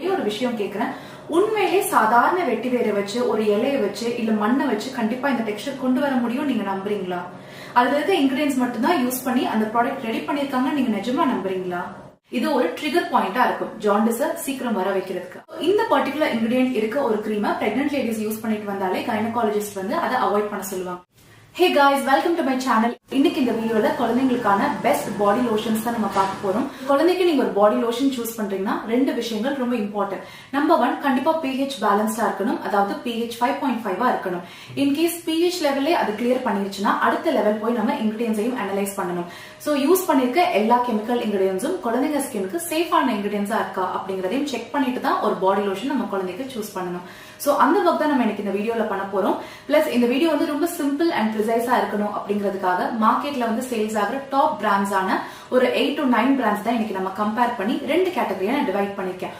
ஒரு விஷயம் கேக்குறேன். உண்மையிலே சாதாரண வெட்டி வேரை வச்சு ஒரு இலையை வச்சு இல்ல மண்ணை வச்சு கண்டிப்பா இந்த டெக்ஸ்சர் கொண்டு வர முடியும் நீங்க நம்புறீங்களா? அதுல இருக்க இன்கிரியன்ஸ் மட்டும் தான் யூஸ் பண்ணி அந்த ப்ராடக்ட் ரெடி பண்ணிருக்காங்க நீங்க நிஜமா நம்புறீங்களா? இது ஒரு ட்ரிகர் பாயிண்டா இருக்கும் ஜாண்டிஸ சீக்கிரம் வர வைக்கிறதுக்கு. இந்த பர்டிகுலர் இன்கிரியன்ட் இருக்க ஒரு கிரீமை பிரெக்னன்ட் லேடிஸ் யூஸ் பண்ணிட்டு வந்தாலே கைனகாலஜிஸ்ட் வந்து அதை அவாய்ட் பண்ண சொல்லுவாங்க. Hey guys, welcome to my channel. இன்னைக்கு இந்த வீடியோல குழந்தைகளுக்கான பெஸ்ட் பாடி லோஷன்ஸ் தான் நம்ம பார்க்க போறோம். குழந்தைக்கு நீங்க ஒரு பாடி லோஷன் சூஸ் பண்றீங்கன்னா ரெண்டு விஷயங்கள் ரொம்ப இம்பார்ட்டன்ட். நம்பர் 1, கண்டிப்பா pH பேலன்ஸ்டா இருக்கணும். அதாவது pH 5.5 இருக்கணும். இன் கேஸ் pH லெவல்லே அது கிளியர் பண்ணிருச்சுன்னா அடுத்த லெவல் போய் நம்ம இன்கிரியன்ஸையும் அனலைஸ் பண்ணணும். சோ யூஸ் பண்ணிருக்க எல்லா கெமிக்கல் இன்கிரியன்ஸும் குழந்தைங்க ஸ்கின்னுக்கு சேஃபான இன்கிரியன்ஸா இருக்கா அப்படிங்கறதையும் செக் பண்ணிட்டு தான் ஒரு பாடி லோஷன் நம்ம குழந்தைக்கு சூஸ் பண்ணணும். சோ அந்த ஒர்க் தான் நம்ம இன்னைக்கு இந்த வீடியோல பண்ண போறோம். பிளஸ் இந்த வீடியோ வந்து ரொம்ப சிம்பிள் அண்ட் பிரிசைஸா இருக்கணும் அப்படிங்கிறதுக்காக மார்க்கெட்ல வந்து சேல்ஸ் ஆகிற டாப் பிராண்ட்ஸான ஒரு 8 to 9 பிராண்ட்ஸ் தான் இன்னைக்கு நம்ம கம்பேர் பண்ணி ரெண்டு கேட்டகரியா நான் டிவைட் பண்ணிருக்கேன்.